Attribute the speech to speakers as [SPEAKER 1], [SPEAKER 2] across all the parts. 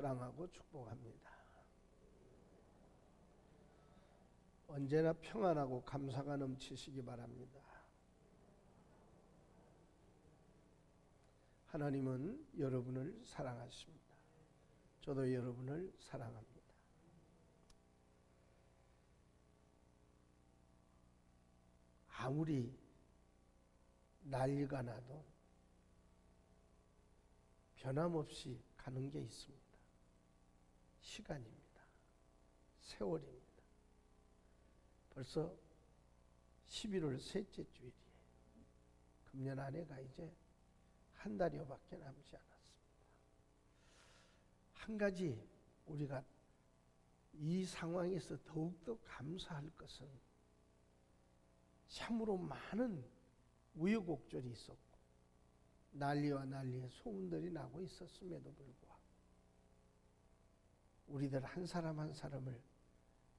[SPEAKER 1] 사랑하고 축복합니다. 언제나 평안하고 감사가 넘치시기 바랍니다. 하나님은 여러분을 사랑하십니다. 저도 여러분을 사랑합니다. 아무리 난리가 나도 변함없이 가는 게 있습니다. 시간입니다. 세월입니다. 벌써 11월 셋째 주일이에요. 금년 한 해가 이제 한 달여밖에 남지 않았습니다. 한 가지 우리가 이 상황에서 더욱더 감사할 것은 참으로 많은 우여곡절이 있었고 난리와 난리의 소문들이 나고 있었음에도 불구하고 우리들 한 사람 한 사람을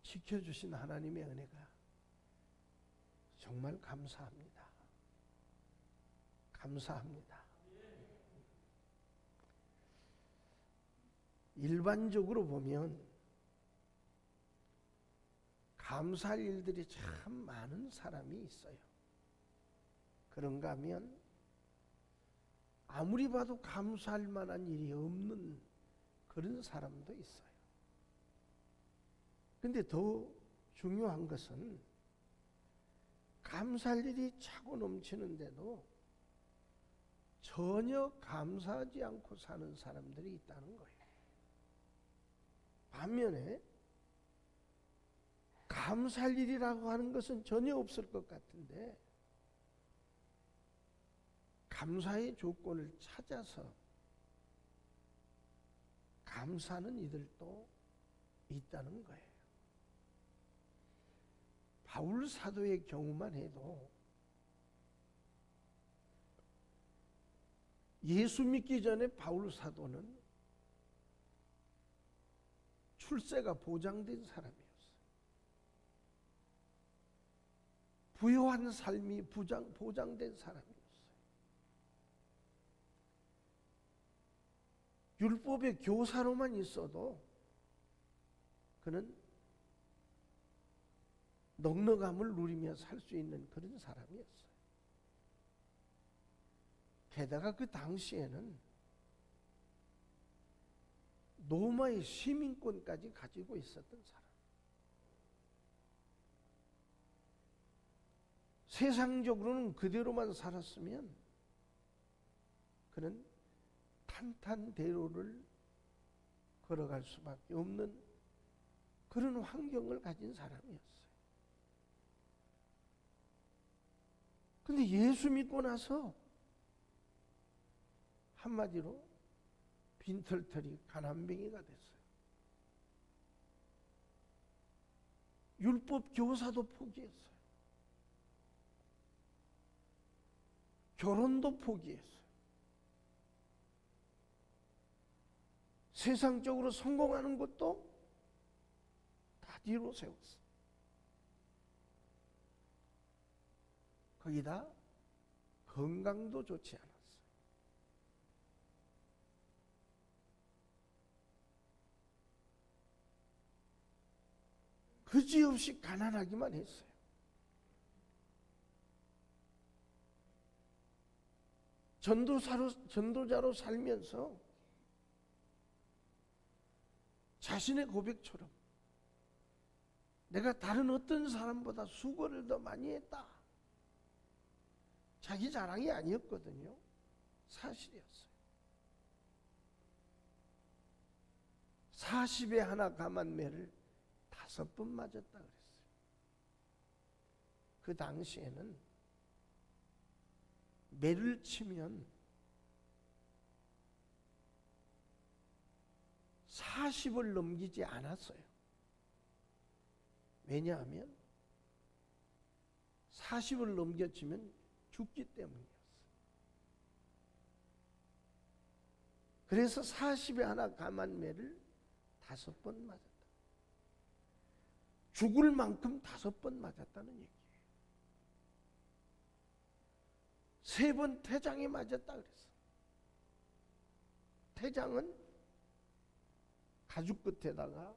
[SPEAKER 1] 지켜주신 하나님의 은혜가 정말 감사합니다. 감사합니다. 일반적으로 보면 감사할 일들이 참 많은 사람이 있어요. 그런가 하면 아무리 봐도 감사할 만한 일이 없는 그런 사람도 있어요. 근데 더 중요한 것은 감사할 일이 차고 넘치는데도 전혀 감사하지 않고 사는 사람들이 있다는 거예요. 반면에 감사할 일이라고 하는 것은 전혀 없을 것 같은데 감사의 조건을 찾아서 감사하는 이들도 있다는 거예요. 바울 사도의 경우만 해도 예수 믿기 전에 바울 사도는 출세가 보장된 사람이었어요. 부유한 삶이 보장된 사람이었어요. 율법의 교사로만 있어도 그는 넉넉함을 누리며 살 수 있는 그런 사람이었어요. 게다가 그 당시에는 로마의 시민권까지 가지고 있었던 사람. 세상적으로는 그대로만 살았으면 그는 탄탄대로를 걸어갈 수밖에 없는 그런 환경을 가진 사람이었어요. 근데 예수 믿고 나서 한마디로 빈털터리 가난뱅이가 됐어요. 율법 교사도 포기했어요. 결혼도 포기했어요. 세상적으로 성공하는 것도 다 뒤로 세웠어요. 거기다 건강도 좋지 않았어요. 그지없이 가난하기만 했어요. 전도자로 살면서 자신의 고백처럼 내가 다른 어떤 사람보다 수고를 더 많이 했다. 자기 자랑이 아니었거든요. 사실이었어요. 40에 하나 감한 매를 5번 맞았다 그랬어요. 그 당시에는 매를 치면 40을 넘기지 않았어요. 왜냐하면 40을 넘겨치면 죽기 때문이었어요. 그래서 40에 하나 감한 매를 5번 맞았다. 죽을 만큼 5번 맞았다는 얘기예요. 3번 태장에 맞았다 그랬어. 태장은 가죽 끝에다가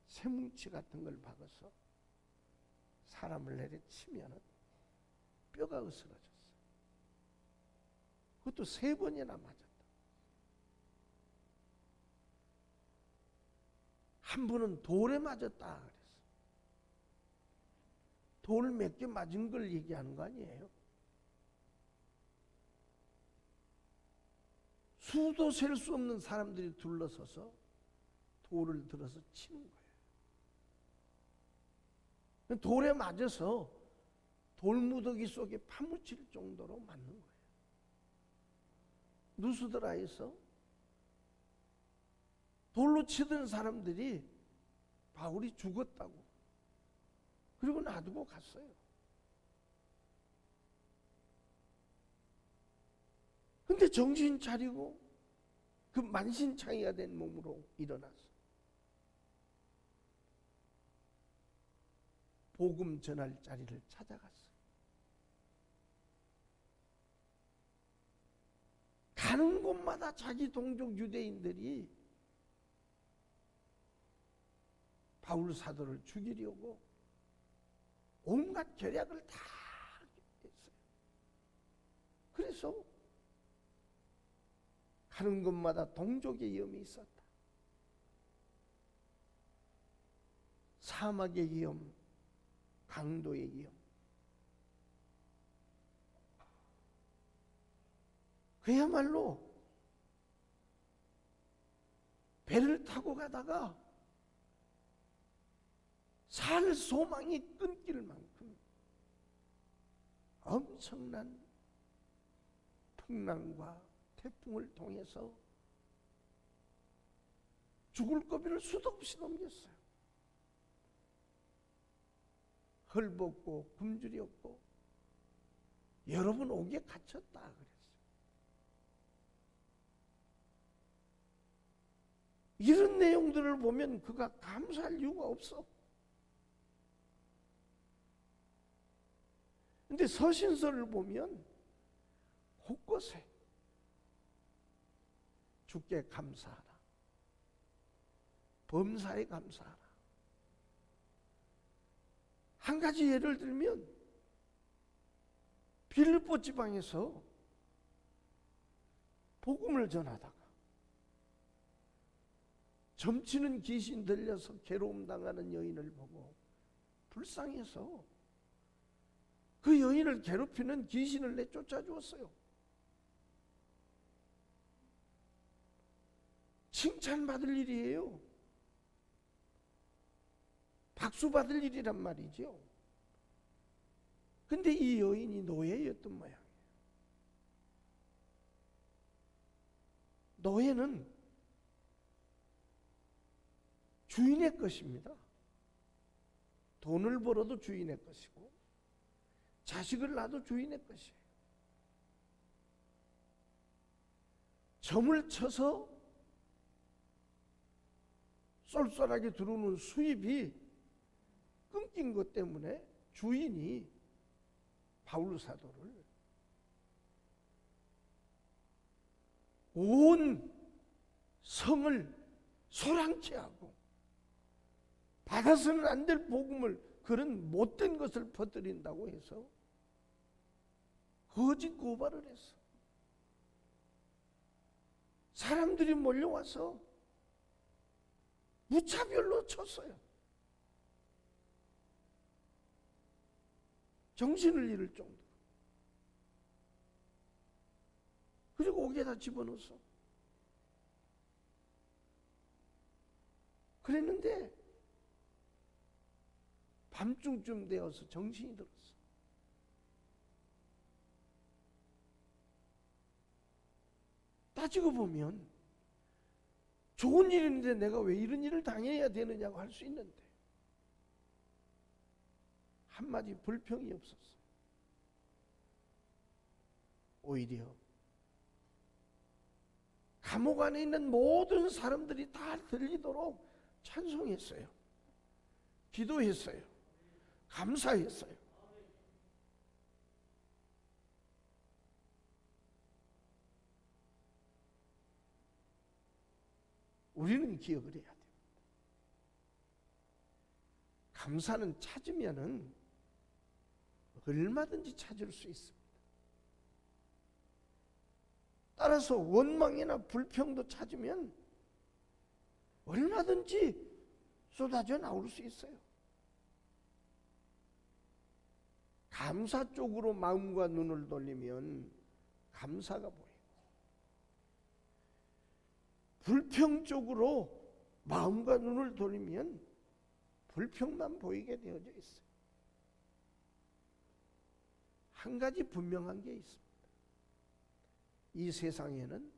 [SPEAKER 1] 쇠뭉치 같은 걸 박아서 사람을 내려치면 뼈가 으스러졌어. 그것도 3번이나 맞았다. 한 번은 돌에 맞았다 그랬어. 돌 몇 개 맞은 걸 얘기하는 거 아니에요? 수도 셀 수 없는 사람들이 둘러서서 돌을 들어서 치는 거예요. 돌에 맞아서 돌무더기 속에 파묻힐 정도로 맞는 거예요. 누스드라에서 돌로 치던 사람들이 바울이 죽었다고 그리고 놔두고 갔어요. 근데 정신 차리고 그 만신창이가 된 몸으로 일어나서 복음 전할 자리를 찾아갔어요. 가는 곳마다 자기 동족 유대인들이 바울 사도를 죽이려고 온갖 계략을 다 했어요. 그래서 가는 곳마다 동족의 위험이 있었다. 사막의 위험, 강도의 위험. 그야말로 배를 타고 가다가 살 소망이 끊길 만큼 엄청난 풍랑과 태풍을 통해서 죽을 고비를 수도 없이 넘겼어요. 헐벗고 굶주렸고 여러 번 옥에 갇혔다 그랬어요. 이런 내용들을 보면 그가 감사할 이유가 없어. 근데 서신서를 보면 곳곳에 주께 감사하라, 범사에 감사하라. 한 가지 예를 들면 빌립보 지방에서 복음을 전하다가 점치는 귀신 들려서 괴로움 당하는 여인을 보고 불쌍해서 그 여인을 괴롭히는 귀신을 내쫓아 주었어요. 칭찬받을 일이에요. 박수 받을 일이란 말이죠. 근데 이 여인이 노예였던 모양이에요. 노예는 주인의 것입니다. 돈을 벌어도 주인의 것이고 자식을 낳아도 주인의 것이에요. 점을 쳐서 쏠쏠하게 들어오는 수입이 끊긴 것 때문에 주인이 바울 사도를 온 성을 소란케 하고 받아서는 안 될 복음을 그런 못된 것을 퍼뜨린다고 해서 거짓 고발을 했어. 사람들이 몰려와서 무차별로 쳤어요. 정신을 잃을 정도로. 그리고 옥에다 집어넣었어. 그랬는데 밤중쯤 되어서 정신이 들었어. 따지고 보면 좋은 일인데 내가 왜 이런 일을 당해야 되느냐고 할 수 있는데 한마디 불평이 없었어. 오히려 감옥 안에 있는 모든 사람들이 다 들리도록 찬송했어요. 기도했어요. 감사했어요. 우리는 기억을 해야 돼요. 감사는 찾으면은 얼마든지 찾을 수 있습니다. 따라서 원망이나 불평도 찾으면 얼마든지 쏟아져 나올 수 있어요. 감사 쪽으로 마음과 눈을 돌리면 감사가 보이고, 불평 쪽으로 마음과 눈을 돌리면 불평만 보이게 되어져 있어요. 한 가지 분명한 게 있습니다. 이 세상에는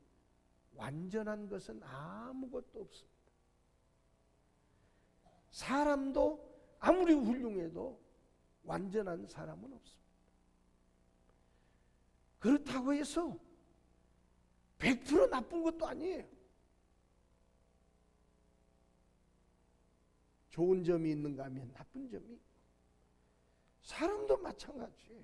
[SPEAKER 1] 완전한 것은 아무것도 없습니다. 사람도 아무리 훌륭해도 완전한 사람은 없습니다. 그렇다고 해서 100% 나쁜 것도 아니에요. 좋은 점이 있는가 하면 나쁜 점이 있고, 사람도 마찬가지예요.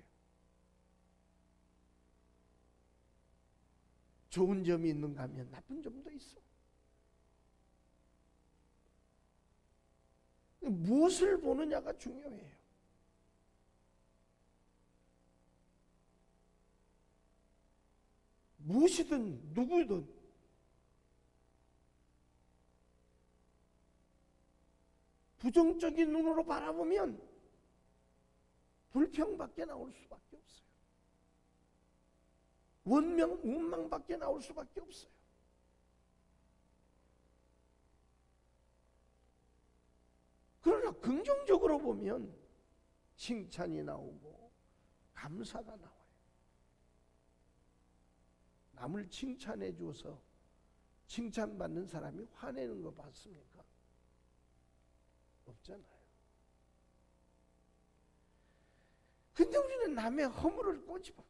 [SPEAKER 1] 좋은 점이 있는가 하면 나쁜 점도 있어. 무엇을 보느냐가 중요해요. 무엇이든 누구든 부정적인 눈으로 바라보면 불평밖에 나올 수밖에 없어요. 원망밖에 나올 수밖에 없어요. 그러나 긍정적으로 보면 칭찬이 나오고 감사가 나와요. 남을 칭찬해 줘서 칭찬받는 사람이 화내는 거 봤습니까? 없잖아요. 근데 우리는 남의 허물을 꼬집어.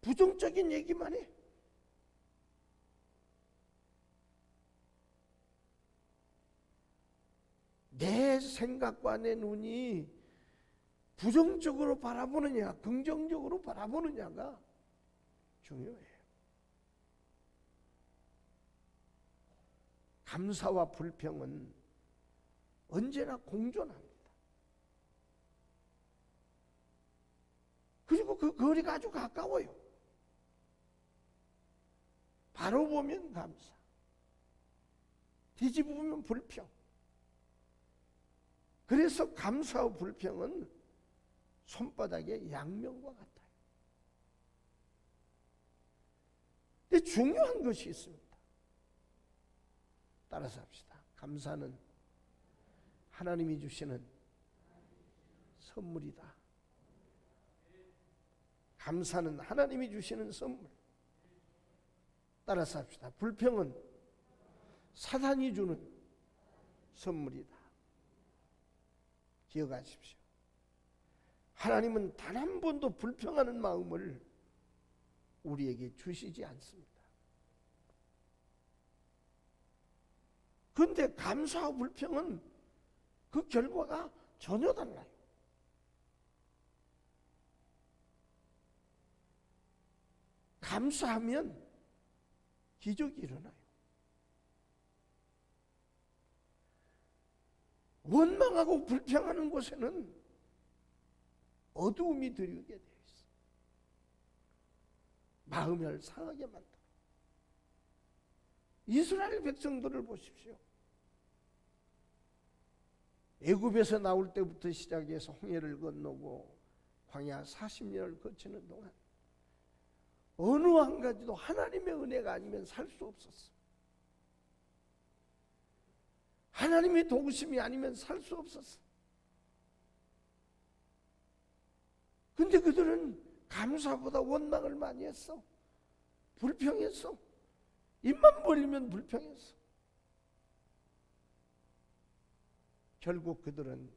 [SPEAKER 1] 부정적인 얘기만 해. 내 생각과 내 눈이 부정적으로 바라보느냐, 긍정적으로 바라보느냐가 중요해요. 감사와 불평은 언제나 공존합니다. 그리고 그 거리가 아주 가까워요. 바로 보면 감사, 뒤집으면 불평. 그래서 감사와 불평은 손바닥의 양면과 같아요. 근데 중요한 것이 있습니다. 따라서 합시다. 감사는 하나님이 주시는 선물이다. 감사는 하나님이 주시는 선물. 따라서 합시다. 불평은 사단이 주는 선물이다. 기억하십시오. 하나님은 단 한 번도 불평하는 마음을 우리에게 주시지 않습니다. 그런데 감사와 불평은 그 결과가 전혀 달라요. 감사하면 기적이 일어나요. 원망하고 불평하는 곳에는 어두움이 들이게 되어 있어요. 마음을 상하게 만들어. 이스라엘 백성들을 보십시오. 애굽에서 나올 때부터 시작해서 홍해를 건너고 광야 40년을 거치는 동안 어느 한 가지도 하나님의 은혜가 아니면 살 수 없었어. 하나님의 도우심이 아니면 살 수 없었어. 근데 그들은 감사보다 원망을 많이 했어. 불평했어. 입만 벌리면 불평했어. 결국 그들은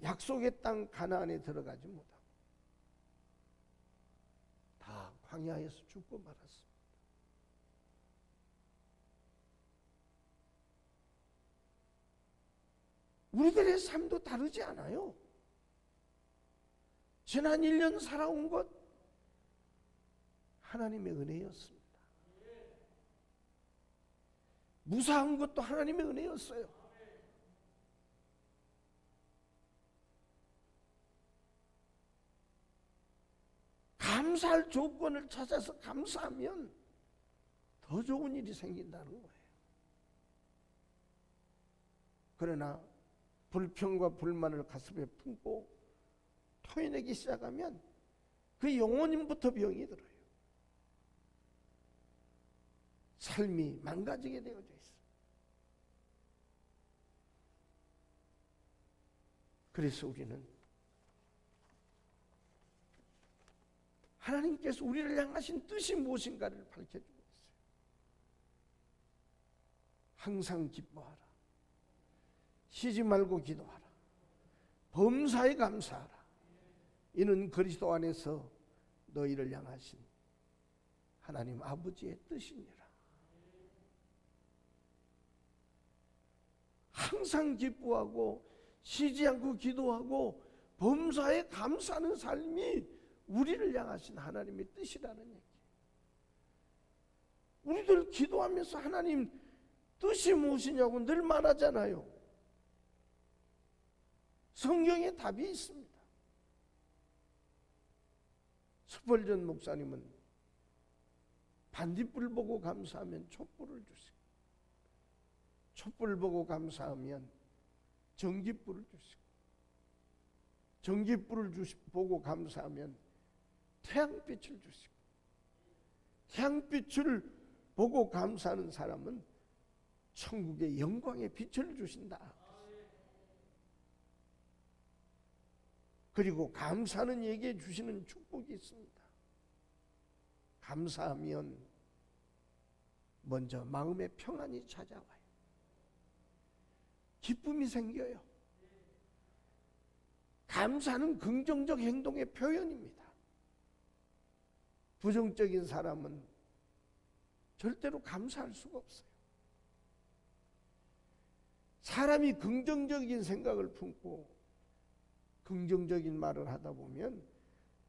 [SPEAKER 1] 약속의 땅 가나안에 들어가지 못하고 다 광야에서 죽고 말았습니다. 우리들의 삶도 다르지 않아요. 지난 1년 살아온 것 하나님의 은혜였습니다. 무사한 것도 하나님의 은혜였어요. 감사할 조건을 찾아서 감사하면 더 좋은 일이 생긴다는 거예요. 그러나 불평과 불만을 가슴에 품고 토해내기 시작하면 그 영혼부터 병이 들어요. 삶이 망가지게 되어져 있어요. 그래서 우리는 하나님께서 우리를 향하신 뜻이 무엇인가를 밝혀주고 있어요. 항상 기뻐하라. 쉬지 말고 기도하라. 범사에 감사하라. 이는 그리스도 안에서 너희를 향하신 하나님 아버지의 뜻이니라. 항상 기뻐하고 쉬지 않고 기도하고 범사에 감사하는 삶이 우리를 향하신 하나님의 뜻이라는 얘기. 우리들 기도하면서 하나님 뜻이 무엇이냐고 늘 말하잖아요. 성경에 답이 있습니다. 스펄전 목사님은 반딧불 보고 감사하면 촛불을 주시고, 촛불 보고 감사하면 전깃불을 주시고, 전깃불을 보고 감사하면 태양빛을 주시고, 태양빛을 보고 감사하는 사람은 천국의 영광의 빛을 주신다. 그리고 감사는 얘기해 주시는 축복이 있습니다. 감사하면 먼저 마음의 평안이 찾아와요. 기쁨이 생겨요. 감사는 긍정적 행동의 표현입니다. 부정적인 사람은 절대로 감사할 수가 없어요. 사람이 긍정적인 생각을 품고 긍정적인 말을 하다 보면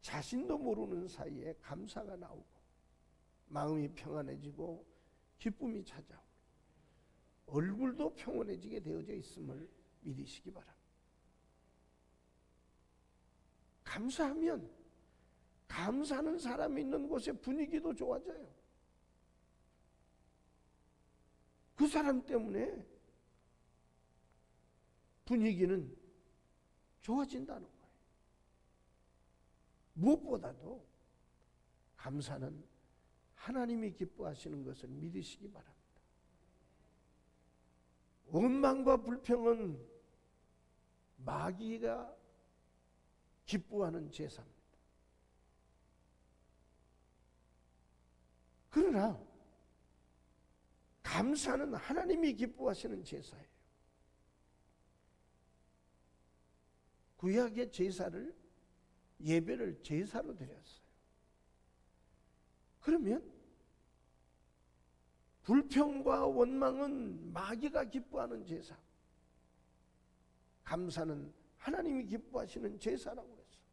[SPEAKER 1] 자신도 모르는 사이에 감사가 나오고 마음이 평안해지고 기쁨이 찾아오고 얼굴도 평온해지게 되어져 있음을 믿으시기 바랍니다. 감사하면 감사하는 사람이 있는 곳에 분위기도 좋아져요. 그 사람 때문에 분위기는 좋아진다는 거예요. 무엇보다도 감사는 하나님이 기뻐하시는 것을 믿으시기 바랍니다. 원망과 불평은 마귀가 기뻐하는 제사입니다. 그러나 감사는 하나님이 기뻐하시는 제사예요. 구약의 제사를, 예배를 제사로 드렸어요. 그러면 불평과 원망은 마귀가 기뻐하는 제사, 감사는 하나님이 기뻐하시는 제사라고 그랬어요.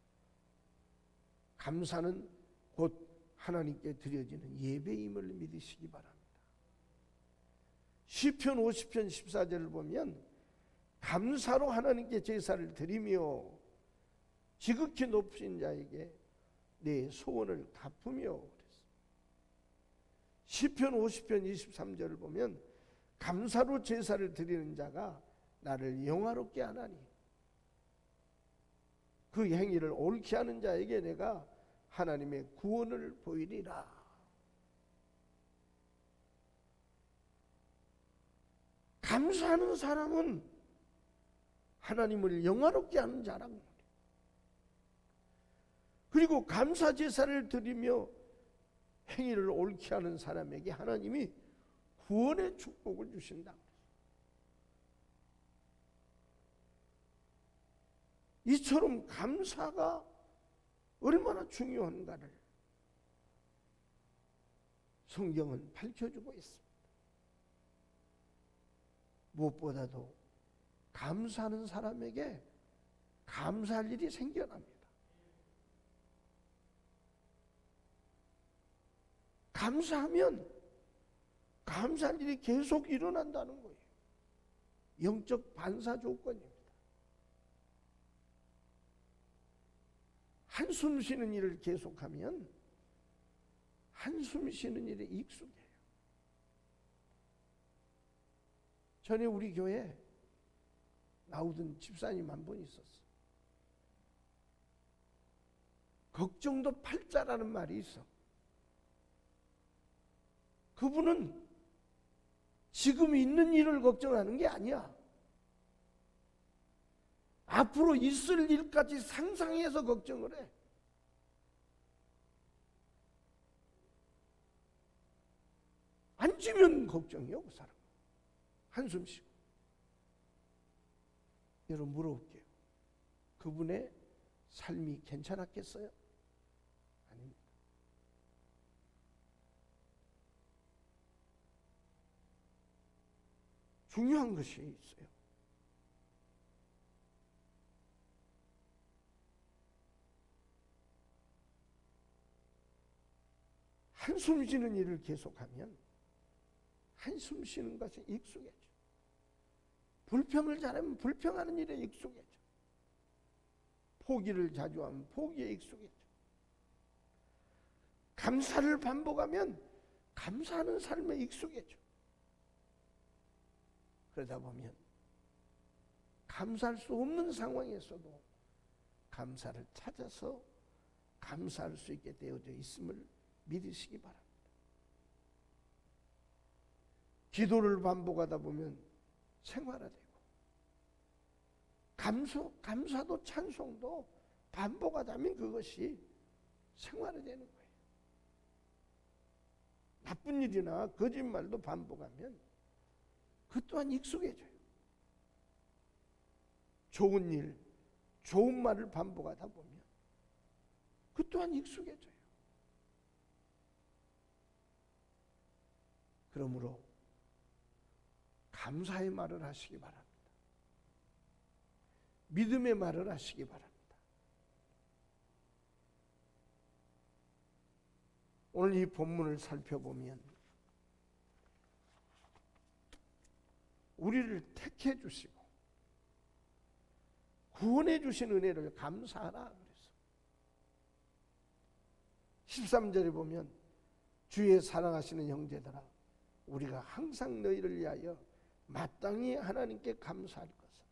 [SPEAKER 1] 감사는 곧 하나님께 드려지는 예배임을 믿으시기 바랍니다. 시편 50편 14절을 보면 감사로 하나님께 제사를 드리며 지극히 높으신 자에게 내 소원을 갚으며 그랬어요. 시편 50편 23절을 보면 감사로 제사를 드리는 자가 나를 영화롭게 하나니 그 행위를 옳게 하는 자에게 내가 하나님의 구원을 보이리라. 감사하는 사람은 하나님을 영화롭게 하는 자라고 말해요. 그리고 감사 제사를 드리며 행위를 옳게 하는 사람에게 하나님이 구원의 축복을 주신다. 이처럼 감사가 얼마나 중요한가를 성경은 밝혀주고 있습니다. 무엇보다도 감사하는 사람에게 감사할 일이 생겨납니다. 감사하면 감사할 일이 계속 일어난다는 거예요. 영적 반사 조건입니다. 한숨 쉬는 일을 계속하면 한숨 쉬는 일에 익숙해요. 전에 우리 교회에 나오던 집사님 한 분 있었어. 걱정도 팔자라는 말이 있어. 그분은 지금 있는 일을 걱정하는 게 아니야. 앞으로 있을 일까지 상상해서 걱정을 해. 앉으면 걱정이요, 그 사람. 한숨 쉬고. 여러분 물어볼게요. 그분의 삶이 괜찮았겠어요? 아닙니다. 중요한 것이 있어요. 한숨 쉬는 일을 계속하면 한숨 쉬는 것에 익숙해져. 불평을 잘하면 불평하는 일에 익숙해져. 포기를 자주 하면 포기에 익숙해져. 감사를 반복하면 감사하는 삶에 익숙해져. 그러다 보면 감사할 수 없는 상황에서도 감사를 찾아서 감사할 수 있게 되어져 있음을 믿으시기 바랍니다. 기도를 반복하다 보면 생활화되고 감사도 찬송도 반복하다면 그것이 생활화되는 거예요. 나쁜 일이나 거짓말도 반복하면 그 또한 익숙해져요. 좋은 일, 좋은 말을 반복하다 보면 그 또한 익숙해져요. 그러므로 감사의 말을 하시기 바랍니다. 믿음의 말을 하시기 바랍니다. 오늘 이 본문을 살펴보면 우리를 택해 주시고 구원해 주신 은혜를 감사하라 그랬어. 13절에 보면 주의 사랑하시는 형제들아 우리가 항상 너희를 위하여 마땅히 하나님께 감사할 것은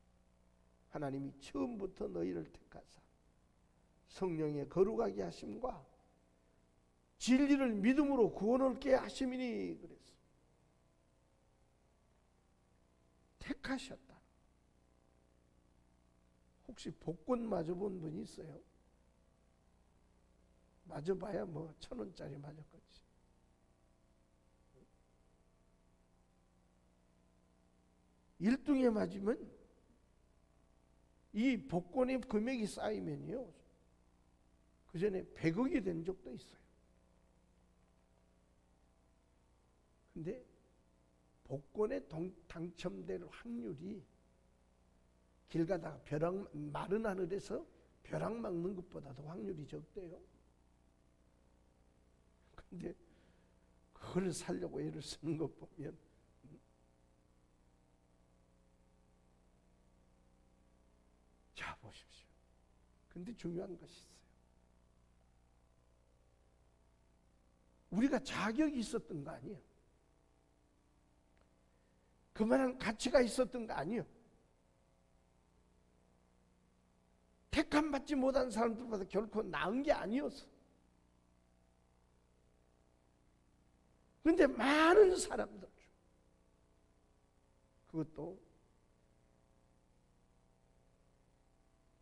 [SPEAKER 1] 하나님이 처음부터 너희를 택하사 성령의 거룩하게 하심과 진리를 믿음으로 구원 얻게 하심이니 그랬어. 택하셨다. 혹시 복권 맞아본 분이 있어요? 맞아봐야 뭐 1,000원짜리 맞았겠지. 일등에 맞으면 이 복권의 금액이 쌓이면요 그 전에 100억이 된 적도 있어요. 근데 복권에 당첨될 확률이 길 가다가 마른 하늘에서 벼락 막는 것보다도 확률이 적대요. 근데 그걸 살려고 애를 쓰는 것 보면 자 보십시오. 근데 중요한 것이 있어요. 우리가 자격이 있었던 거 아니에요. 그만한 가치가 있었던 거 아니에요. 택함 받지 못한 사람들보다 결코 나은 게 아니었어. 그런데 많은 사람들 그것도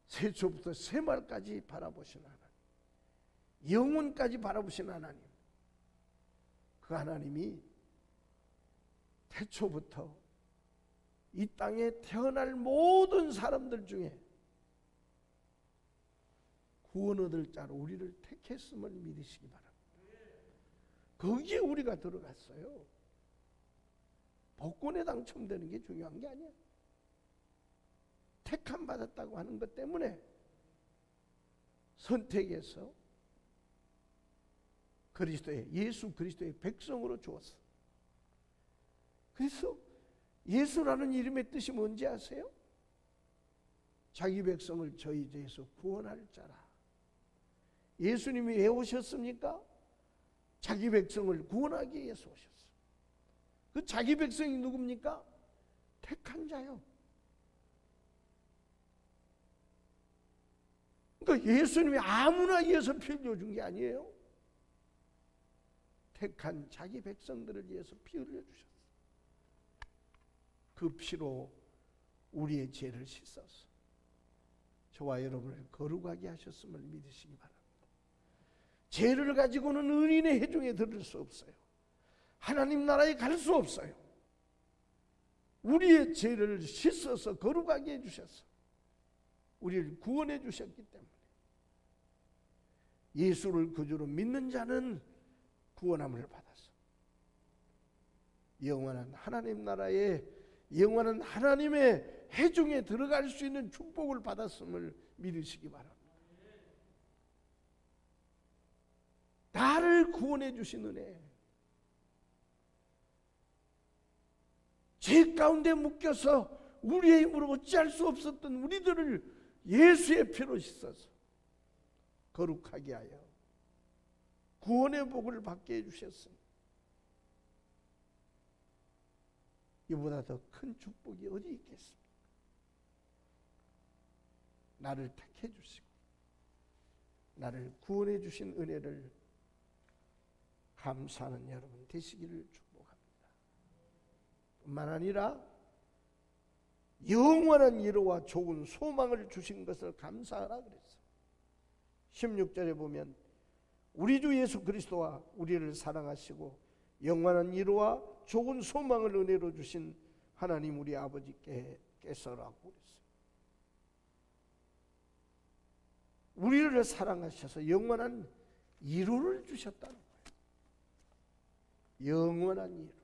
[SPEAKER 1] 세초부터 세말까지 바라보신 하나님, 영혼까지 바라보신 하나님, 그 하나님이 태초부터 이 땅에 태어날 모든 사람들 중에 구원 얻을 자로 우리를 택했음을 믿으시기 바랍니다. 거기에 우리가 들어갔어요. 복권에 당첨되는 게 중요한 게 아니야. 택함 받았다고 하는 것 때문에 선택해서 예수 그리스도의 백성으로 주었어. 그래서 예수라는 이름의 뜻이 뭔지 아세요? 자기 백성을 저희 죄에서 구원할 자라. 예수님이 왜 오셨습니까? 자기 백성을 구원하기 위해서 오셨어요. 그 자기 백성이 누굽니까? 택한 자요. 그러니까 예수님이 아무나 위해서 피 흘려준 게 아니에요. 택한 자기 백성들을 위해서 피 흘려주셨어요. 그 피로 우리의 죄를 씻어서 저와 여러분을 거룩하게 하셨음을 믿으시기 바랍니다. 죄를 가지고는 은인의 회중에 들을 수 없어요. 하나님 나라에 갈 수 없어요. 우리의 죄를 씻어서 거룩하게 해주셔서 우리를 구원해 주셨기 때문에 예수를 구주로 믿는 자는 구원함을 받아서 영원한 하나님 나라에 영원한 하나님의 회중에 들어갈 수 있는 축복을 받았음을 믿으시기 바랍니다. 나를 구원해 주신 은혜, 죄 가운데 묶여서 우리의 힘으로 어찌할 수 없었던 우리들을 예수의 피로 씻어서 거룩하게 하여 구원의 복을 받게 해주셨습니다. 이보다 더 큰 축복이 어디 있겠습니까? 나를 택해 주시고 나를 구원해 주신 은혜를 감사하는 여러분 되시기를 축복합니다. 뿐만 아니라 영원한 위로와 좋은 소망을 주신 것을 감사하라 그랬어요. 16절에 보면 우리 주 예수 그리스도와 우리를 사랑하시고 영원한 위로와 좋은 소망을 은혜로 주신 하나님 우리 아버지께서라고 그랬어요. 우리를 사랑하셔서 영원한 위로를 주셨다는 거예요. 영원한 위로.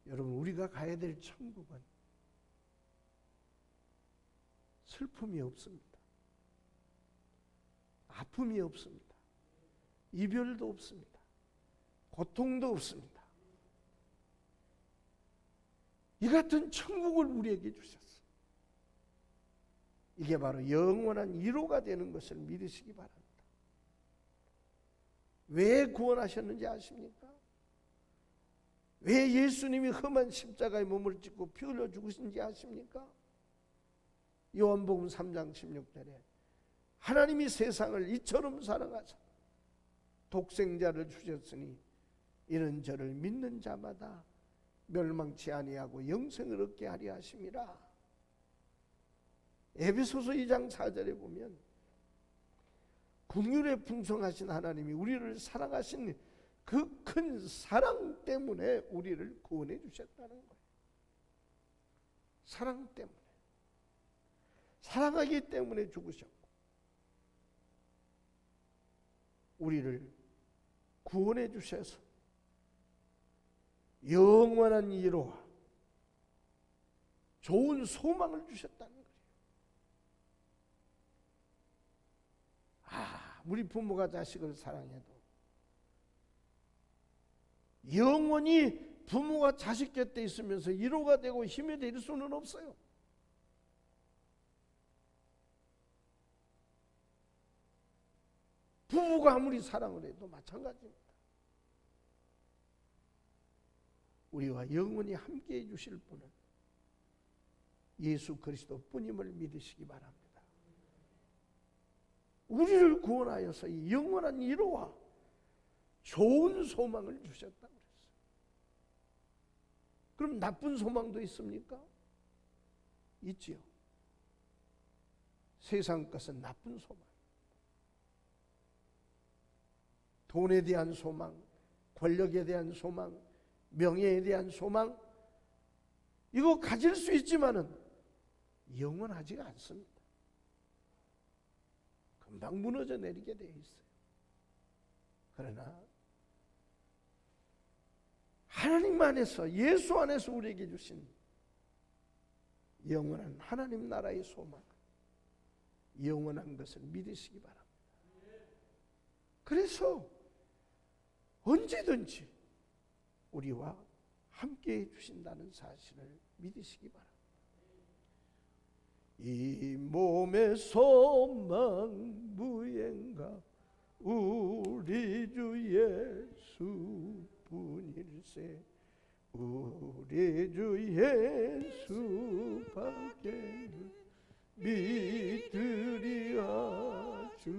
[SPEAKER 1] 여러분, 우리가 가야 될 천국은 슬픔이 없습니다. 아픔이 없습니다. 이별도 없습니다. 고통도 없습니다. 이 같은 천국을 우리에게 주셨어요. 이게 바로 영원한 위로가 되는 것을 믿으시기 바랍니다. 왜 구원하셨는지 아십니까? 왜 예수님이 험한 십자가에 몸을 찢고 피 흘려 죽으신지 아십니까? 요한복음 3장 16절에 하나님이 세상을 이처럼 사랑하사 독생자를 주셨으니 이는 저를 믿는 자마다 멸망치 아니하고 영생을 얻게 하려 하심이라. 에베소서 2장 4절에 보면 긍휼에 풍성하신 하나님이 우리를 사랑하신 그 큰 사랑 때문에 우리를 구원해 주셨다는 거예요. 사랑 때문에. 사랑하기 때문에 죽으셨고 우리를 구원해 주셔서 영원한 위로와 좋은 소망을 주셨다는 거예요. 우리 부모가 자식을 사랑해도 영원히 부모가 자식 곁에 있으면서 위로가 되고 힘이 될 수는 없어요. 부부가 아무리 사랑을 해도 마찬가지입니다. 우리와 영원히 함께 해주실 분은 예수 그리스도 뿐임을 믿으시기 바랍니다. 우리를 구원하여서 이 영원한 위로와 좋은 소망을 주셨다고 그랬어요. 그럼 나쁜 소망도 있습니까? 있지요. 세상 것은 나쁜 소망. 돈에 대한 소망, 권력에 대한 소망, 명예에 대한 소망, 이거 가질 수 있지만은 영원하지가 않습니다. 금방 무너져 내리게 되어 있어요. 그러나 하나님 안에서, 예수 안에서 우리에게 주신 영원한 하나님 나라의 소망, 영원한 것을 믿으시기 바랍니다. 그래서 언제든지 우리와 함께 해주신다는 사실을 믿으시기 바랍니다. 이 몸의 소망 무행가 우리 주 예수뿐일세. 우리 주 예수밖에 믿으리야 주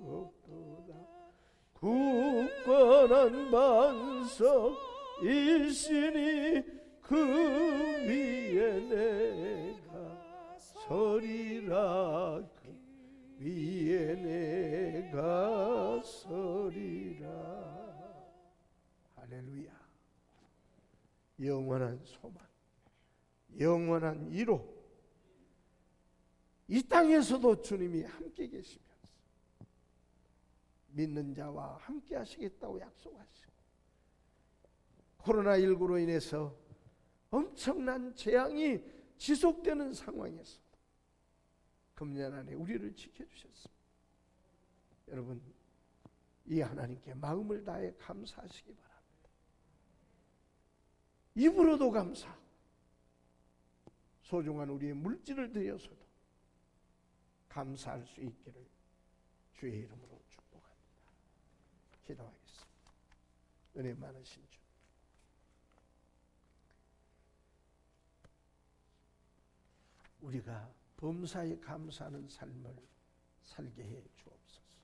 [SPEAKER 1] 없도다. 굳건한 반석 일신이 그 위에 내가 서리라. 그 위에 내가 서리라. 할렐루야. 영원한 소망, 영원한 위로, 이 땅에서도 주님이 함께 계시면서 믿는 자와 함께 하시겠다고 약속하시고, 코로나19로 인해서 엄청난 재앙이 지속되는 상황에서 금년 안에 우리를 지켜주셨습니다. 여러분, 이 하나님께 마음을 다해 감사하시기 바랍니다. 입으로도 감사하고 소중한 우리의 물질을 드려서도 감사할 수 있기를 주의 이름으로 축복합니다. 기도하겠습니다. 은혜 많으신 주, 우리가 범사에 감사하는 삶을 살게 해 주옵소서.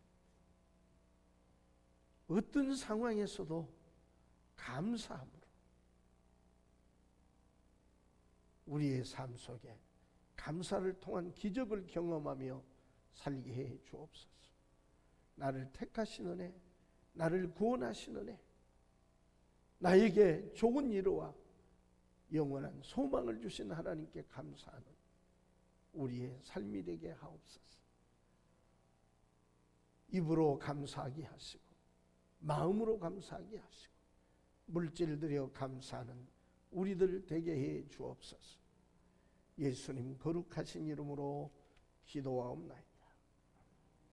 [SPEAKER 1] 어떤 상황에서도 감사함으로 우리의 삶 속에 감사를 통한 기적을 경험하며 살게 해 주옵소서. 나를 택하신 은혜, 나를 구원하신 은혜, 나에게 좋은 위로와 영원한 소망을 주신 하나님께 감사하는 우리의 삶이 되게 하옵소서. 입으로 감사하게 하시고 마음으로 감사하게 하시고 물질 들여 감사하는 우리들 되게 해 주옵소서. 예수님 거룩하신 이름으로 기도하옵나이다.